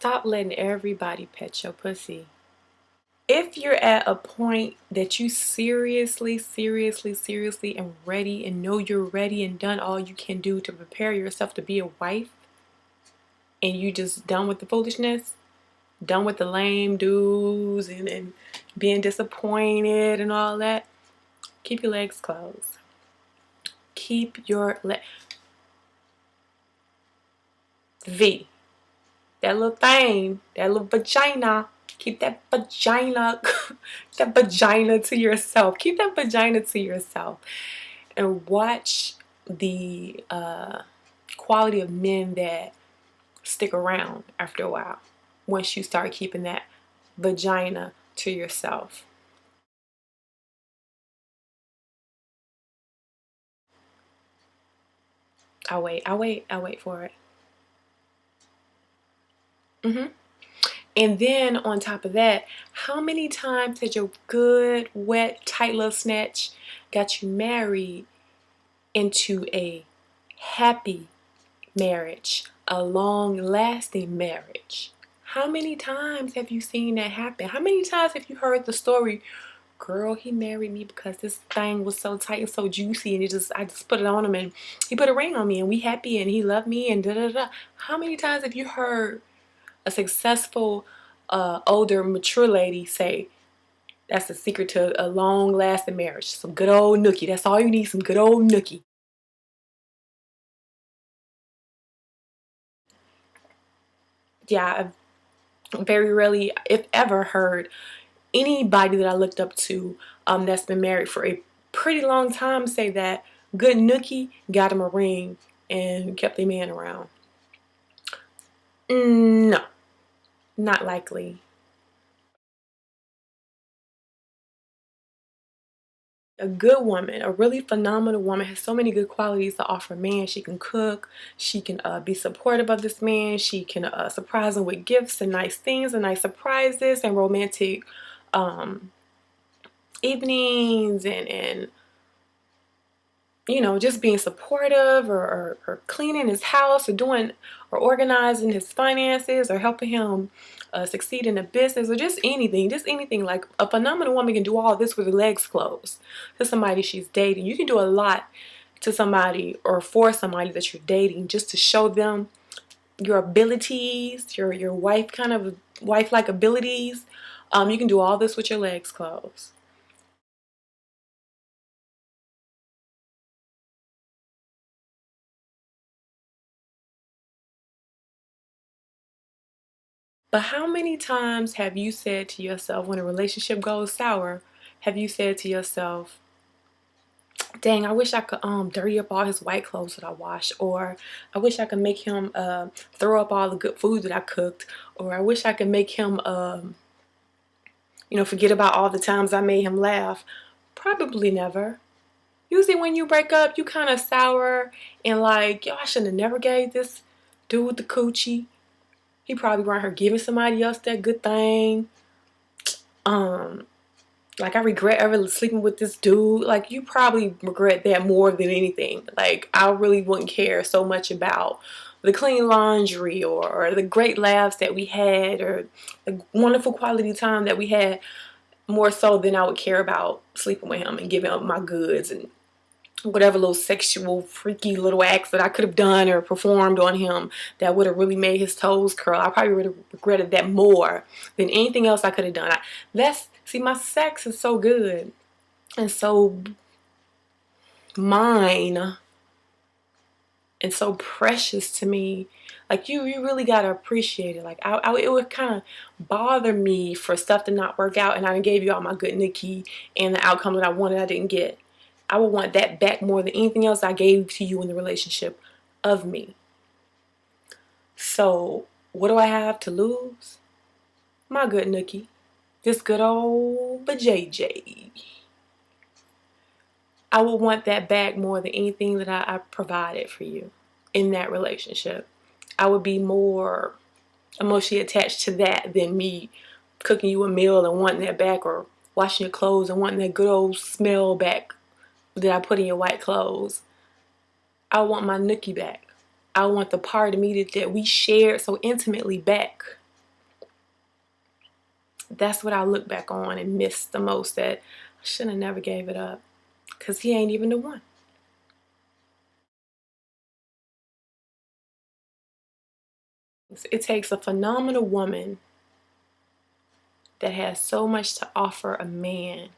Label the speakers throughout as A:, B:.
A: Stop letting everybody pet your pussy. If you're at a point that you seriously and ready and know you're ready and done all you can do to prepare yourself to be a wife, and you just done with the foolishness, done with the lame dudes and being disappointed and all that, keep your legs closed. Keep your V. That little thing, that little vagina. Keep that vagina, that vagina to yourself. Keep that vagina to yourself. And watch the quality of men that stick around after a while once you start keeping that vagina to yourself. I'll wait for it. And then on top of that, how many times has your good, wet, tight little snatch got you married into a happy marriage, a long-lasting marriage? How many times have you seen that happen? How many times have you heard the story, girl, he married me because this thing was so tight and so juicy, and I just put it on him, and he put a ring on me, and we happy, and he loved me, and da da da. How many times have you heard a successful, older, mature lady say, that's the secret to a long-lasting marriage? Some good old nookie. That's all you need, some good old nookie. Yeah, I've very rarely, if ever, heard anybody that I looked up to that's been married for a pretty long time say that good nookie got him a ring and kept their man around. No, not likely. A good woman, a really phenomenal woman, has so many good qualities to offer a man. She can cook, she can be supportive of this man, she can surprise him with gifts and nice things and nice surprises and romantic evenings and you know, just being supportive or cleaning his house or doing or organizing his finances or helping him succeed in a business or just anything. Like a phenomenal woman can do all this with her legs closed to somebody she's dating. You can do a lot to somebody or for somebody that you're dating just to show them your abilities, your wife-like abilities. You can do all this with your legs closed. But how many times have you said to yourself when a relationship goes sour, have you said to yourself, dang, I wish I could dirty up all his white clothes that I washed, or I wish I could make him throw up all the good food that I cooked, or I wish I could make him you know, forget about all the times I made him laugh. Probably never. Usually when you break up, you kind of sour and like, yo, I shouldn't have never gave this dude the coochie. He probably around here giving somebody else that good thing. Um, like I regret ever sleeping with this dude. Like you probably regret that more than anything. Like I really wouldn't care so much about the clean laundry or the great laughs that we had or the wonderful quality time that we had, more so than I would care about sleeping with him and giving up my goods and whatever little sexual freaky little acts that I could have done or performed on him that would have really made his toes curl. I probably would have regretted that more than anything else I could have done. See, my sex is so good and so mine and so precious to me. Like you really gotta appreciate it. Like it would kind of bother me for stuff to not work out, and I gave you all my good Nikki, and the outcome that I wanted I didn't get. I would want that back more than anything else I gave to you in the relationship of me. So what do I have to lose? My good Nikki, this good old JJ. I would want that back more than anything that I provided for you in that relationship. I would be more emotionally attached to that than me cooking you a meal and wanting that back, or washing your clothes and wanting that good old smell back that I put in your white clothes. I want my nookie back. I want the part of me that we shared so intimately back. That's what I look back on and miss the most, that I should have never gave it up, because he ain't even the one. It takes a phenomenal woman that has so much to offer a man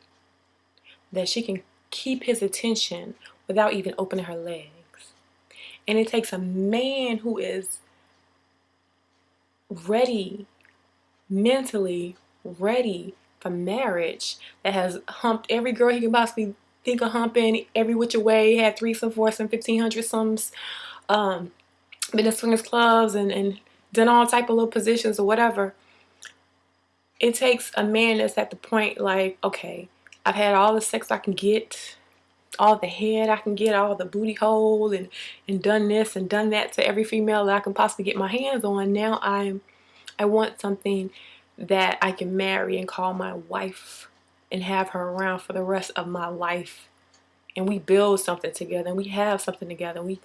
A: that she can keep his attention without even opening her legs. And it takes a man who is ready, mentally ready for marriage, that has humped every girl he can possibly think of humping, every which way, had threesome, foursome, 1500 sums, been in swingers clubs and done all type of little positions or whatever. It takes a man that's at the point like, okay, I've had all the sex I can get, all the head I can get, all the booty hole, and done this and done that to every female that I can possibly get my hands on. Now I want something that I can marry and call my wife and have her around for the rest of my life. And we build something together, and we have something together. We,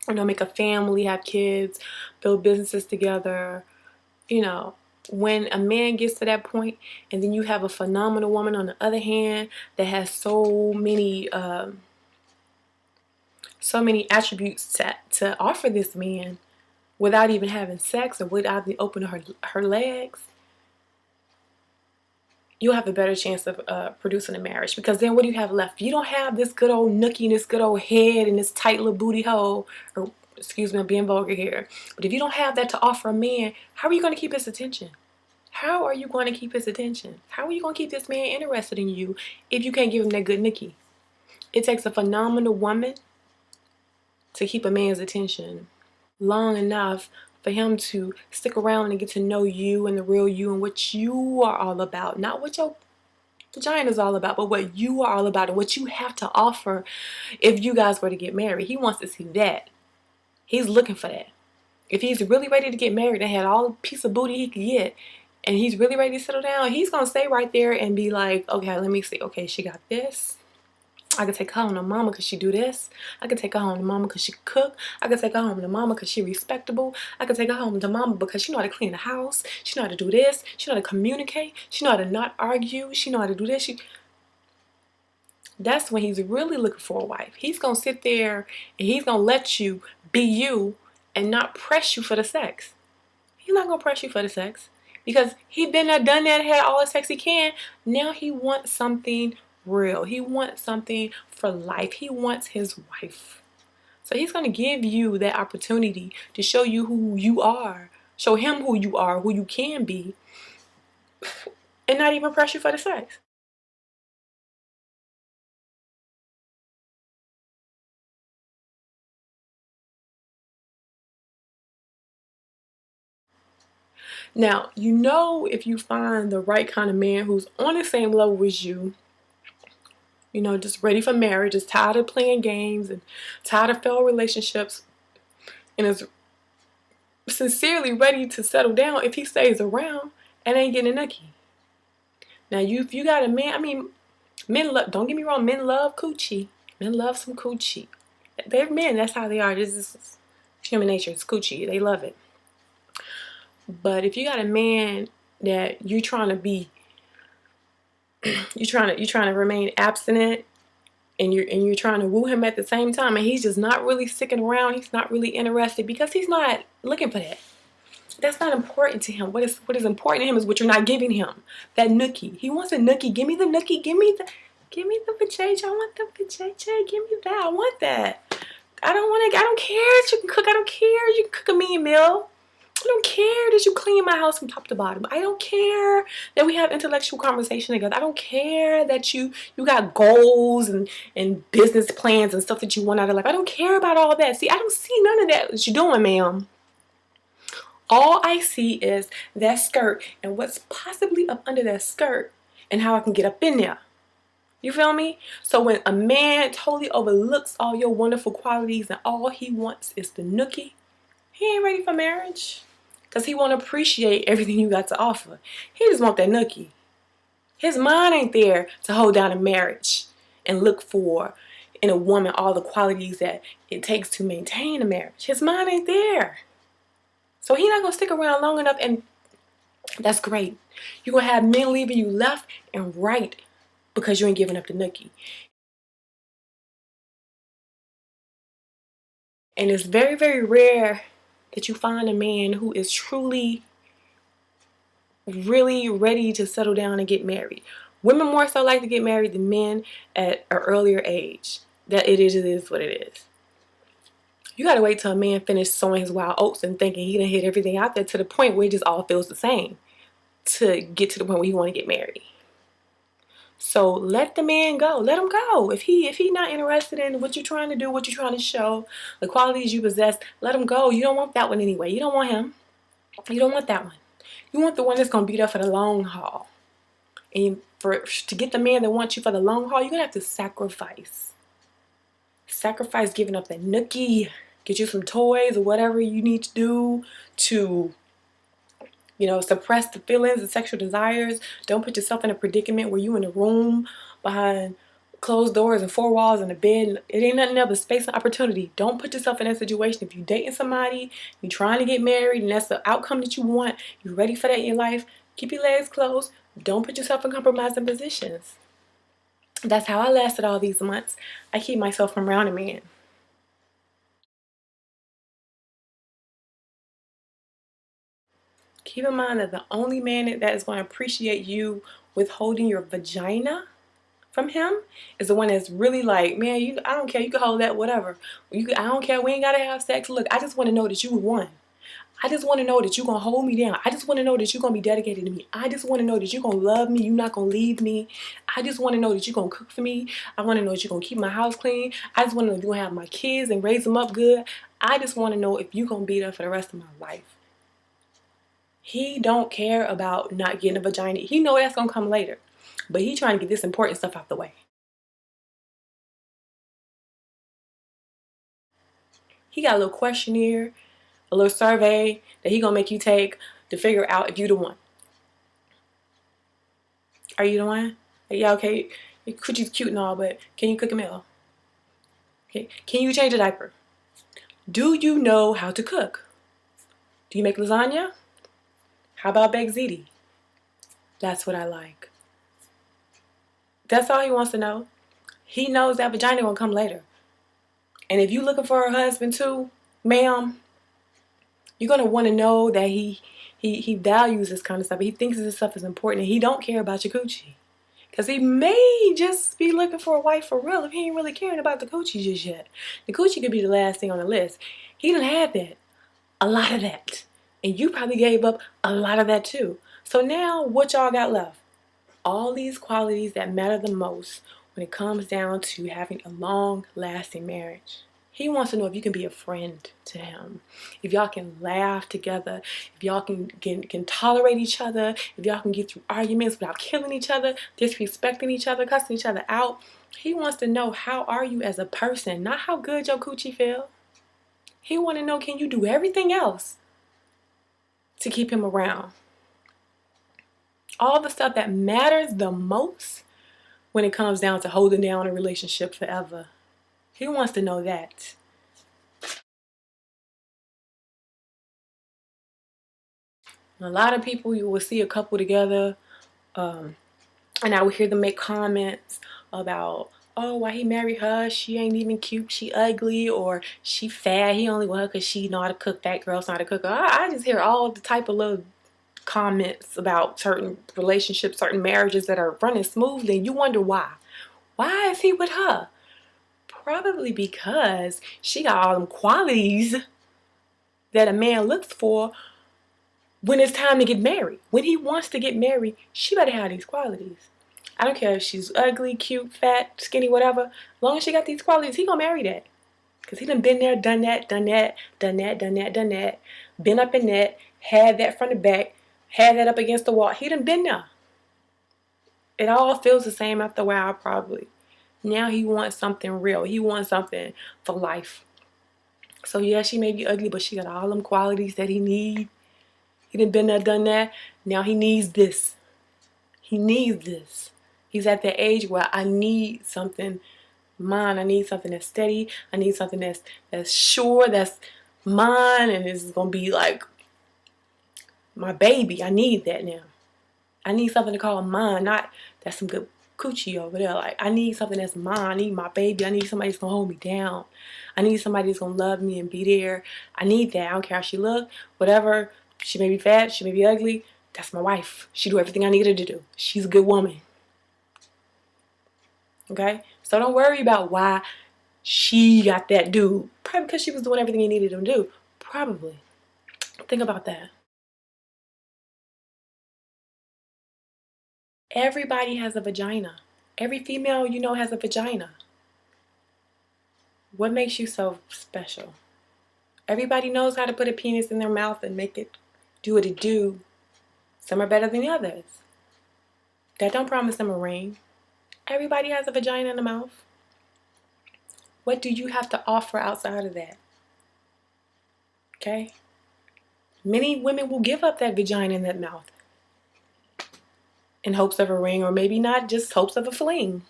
A: make a family, have kids, build businesses together. When a man gets to that point, and then you have a phenomenal woman on the other hand that has so many attributes to offer this man without even having sex or without even opening her legs, you'll have a better chance of producing a marriage. Because then what do you have left? You don't have this good old nookie and this good old head and this tight little booty hole, or excuse me, I'm being vulgar here. But if you don't have that to offer a man, how are you going to keep his attention? How are you going to keep his attention? How are you going to keep this man interested in you if you can't give him that good nookie? It takes a phenomenal woman to keep a man's attention long enough for him to stick around and get to know you and the real you and what you are all about. Not what your vagina is all about, but what you are all about and what you have to offer if you guys were to get married. He wants to see that. He's looking for that. If he's really ready to get married and had all the piece of booty he could get, and he's really ready to settle down, he's going to stay right there and be like, okay, let me see. Okay, she got this. I could take her home to mama because she do this. I could take her home to mama because she cook. I could take her home to mama because she respectable. I could take her home to mama because she know how to clean the house. She know how to do this. She know how to communicate. She know how to not argue. She know how to do this. That's when he's really looking for a wife. He's going to sit there and he's going to let you be you and not press you for the sex. He's not going to press you for the sex because he been there, done that, had all the sex he can. Now he wants something real. He wants something for life. He wants his wife. So he's going to give you that opportunity to show you who you are. Show him who you are, who you can be, and not even press you for the sex. Now, if you find the right kind of man who's on the same level as you, just ready for marriage, just tired of playing games and tired of failed relationships, and is sincerely ready to settle down if he stays around and ain't getting a nookie. Now, if you got a man, men love, don't get me wrong, men love coochie. Men love some coochie. They're men, that's how they are. This is human nature, it's coochie. They love it. But if you got a man that you're trying to remain abstinent, and you're trying to woo him at the same time, and he's just not really sticking around, he's not really interested because he's not looking for that. That's not important to him. What is important to him is what you're not giving him. That nookie. He wants a nookie. Give me the nookie. Give me the vajayjay. I want the vajayjay. Give me that. I want that. I don't care that you can cook. I don't care you can cook a mean meal. I don't care that you clean my house from top to bottom. I don't care that we have intellectual conversation together. I don't care that you got goals and business plans and stuff that you want out of life. I don't care about all that. See, I don't see none of that you're doing, ma'am. All I see is that skirt and what's possibly up under that skirt and how I can get up in there. You feel me? So when a man totally overlooks all your wonderful qualities and all he wants is the nookie, he ain't ready for marriage. Because he won't appreciate everything you got to offer. He just want that nookie. His mind ain't there to hold down a marriage and look for in a woman all the qualities that it takes to maintain a marriage. His mind ain't there. So he's not going to stick around long enough and That's great. You're going to have men leaving you left and right because you ain't giving up the nookie. And it's very, very rare that you find a man who is truly, really ready to settle down and get married. Women more so like to get married than men at an earlier age. That it is what it is. You gotta wait till a man finishes sowing his wild oats and thinking he done hit everything out there to the point where it just all feels the same to get to the point where he want to get married. So let the man go. Let him go. If he not interested in what you're trying to do, what you're trying to show, the qualities you possess, let him go. You don't want that one anyway. You don't want him. You don't want that one. You want the one that's gonna be there for the long haul. And to get the man that wants you for the long haul, you're gonna have to sacrifice. Sacrifice giving up that nookie. Get you some toys or whatever you need to do to, suppress the feelings and sexual desires. Don't put yourself in a predicament where you in a room behind closed doors and four walls and a bed. It ain't nothing else but space and opportunity. Don't put yourself in that situation. If you're dating somebody, you're trying to get married, and that's the outcome that you want, you're ready for that in your life, keep your legs closed. Don't put yourself in compromising positions. That's how I lasted all these months. I keep myself from around a man. Keep in mind that the only man that is going to appreciate you withholding your vagina from him is the one that's really like, man, I don't care, you can hold that, whatever. I don't care, we ain't gotta have sex. Look, I just want to know that you won. I just want to know that you're gonna hold me down. I just want to know that you're gonna be dedicated to me. I just want to know that you're gonna love me. You're not gonna leave me. I just want to know that you're gonna cook for me. I want to know that you're gonna keep my house clean. I just want to know if you're gonna have my kids and raise them up good. I just want to know if you're gonna be there for the rest of my life. He don't care about not getting a vagina. He know that's gonna come later, but he trying to get this important stuff out the way. He got a little questionnaire, a little survey that he gonna make you take to figure out if you the one. Are you the one? Yeah, okay. Coochie's cute and all, but can you cook a meal? Okay. Can you change a diaper? Do you know how to cook? Do you make lasagna? How about baked ziti? That's what I like. That's all he wants to know. He knows that vagina gonna come later. And if you looking for a husband too, ma'am, you're gonna want to know that he values this kind of stuff. He thinks this stuff is important, and he don't care about your coochie. Because he may just be looking for a wife for real if he ain't really caring about the coochie just yet. The coochie could be the last thing on the list. He done had that. A lot of that. And you probably gave up a lot of that too. So now what y'all got left? All these qualities that matter the most when it comes down to having a long-lasting marriage. He wants to know if you can be a friend to him, if y'all can laugh together, if y'all can tolerate each other, if y'all can get through arguments without killing each other, disrespecting each other, cussing each other out. He wants to know, how are you as a person, not how good your coochie feel. He want to know, can you do everything else to keep him around? All the stuff that matters the most when it comes down to holding down a relationship forever. He wants to know that. A lot of people, you will see a couple together, and I would hear them make comments about, oh, why he married her? She ain't even cute. She ugly, or she fat. He only want her because she know how to cook. That girl's not a cooker. I just hear all the type of little comments about certain relationships, certain marriages that are running smoothly, and you wonder why. Why is he with her? Probably because she got all them qualities that a man looks for when it's time to get married. When he wants to get married, she better have these qualities. I don't care if she's ugly, cute, fat, skinny, whatever. As long as she got these qualities, he gonna marry that. Because he done been there, done that, done that, done that, done that, done that. Been up in that, had that from the back, had that up against the wall. He done been there. It all feels the same after a while, probably. Now he wants something real. He wants something for life. So yeah, she may be ugly, but she got all them qualities that he need. He done been there, done that. Now he needs this. He needs this. He's at the age where I need something mine. I need something that's steady. I need something that's sure, that's mine, and it's gonna be like My baby, I need that now. I need something to call mine, not that's some good coochie over there. Like, I need something that's mine. I need my baby. I need somebody that's gonna hold me down. I need somebody that's gonna love me and be there. I need that. I don't care how she look, whatever. She may be fat, she may be ugly. That's my wife. She do everything I need her to do. She's a good woman. Okay? So don't worry about why she got that dude. Probably because she was doing everything he needed him to do. Probably. Think about that. Everybody has a vagina. Every female you know has a vagina. What makes you so special? Everybody knows how to put a penis in their mouth and make it do what it do. Some are better than the others. That don't promise them a ring. Everybody has a vagina in the mouth. What do you have to offer outside of that? Okay? Many women will give up that vagina in that mouth in hopes of a ring, or maybe not, just hopes of a fling.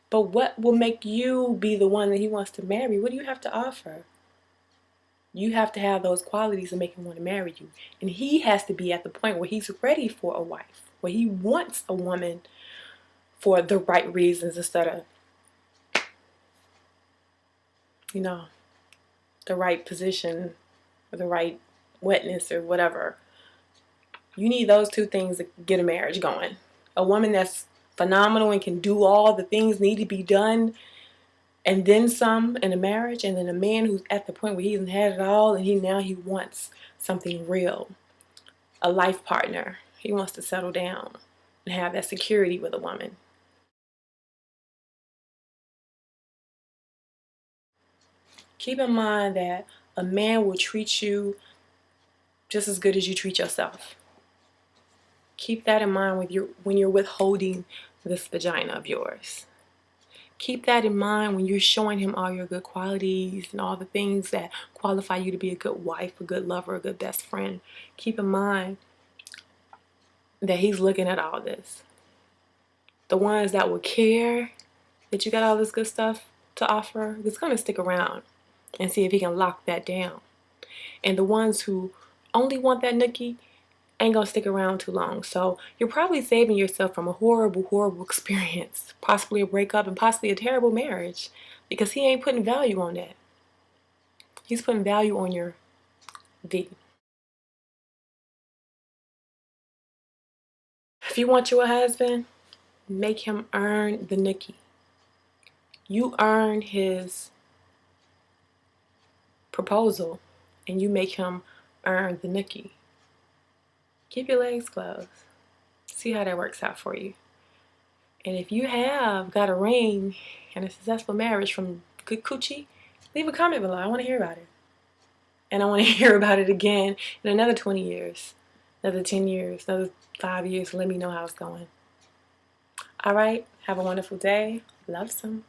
A: But what will make you be the one that he wants to marry? What do you have to offer? You have to have those qualities to make him want to marry you. And he has to be at the point where he's ready for a wife, where he wants a woman for the right reasons instead of, the right position or the right wetness or whatever. You need those two things to get a marriage going. A woman that's phenomenal and can do all the things need to be done and then some in a marriage, and then a man who's at the point where he hasn't had it all and he wants something real, a life partner. He wants to settle down and have that security with a woman. Keep in mind that a man will treat you just as good as you treat yourself. Keep that in mind when you're withholding this vagina of yours. Keep that in mind when you're showing him all your good qualities and all the things that qualify you to be a good wife, a good lover, a good best friend. Keep in mind that he's looking at all this. The ones that will care that you got all this good stuff to offer, it's going to stick around and see if he can lock that down. And the ones who only want that nookie ain't gonna stick around too long. So you're probably saving yourself from a horrible, horrible experience, possibly a breakup and possibly a terrible marriage, because he ain't putting value on that. He's putting value on your V. If you want you a husband, make him earn the nookie. You earn his proposal and you make him earn the nookie. Keep your legs closed. See how that works out for you. And if you have got a ring and a successful marriage from good coochie, leave a comment below. I want to hear about it. And I want to hear about it again in another 20 years, another 10 years, another 5 years. Let me know how it's going. All right. Have a wonderful day. Love some.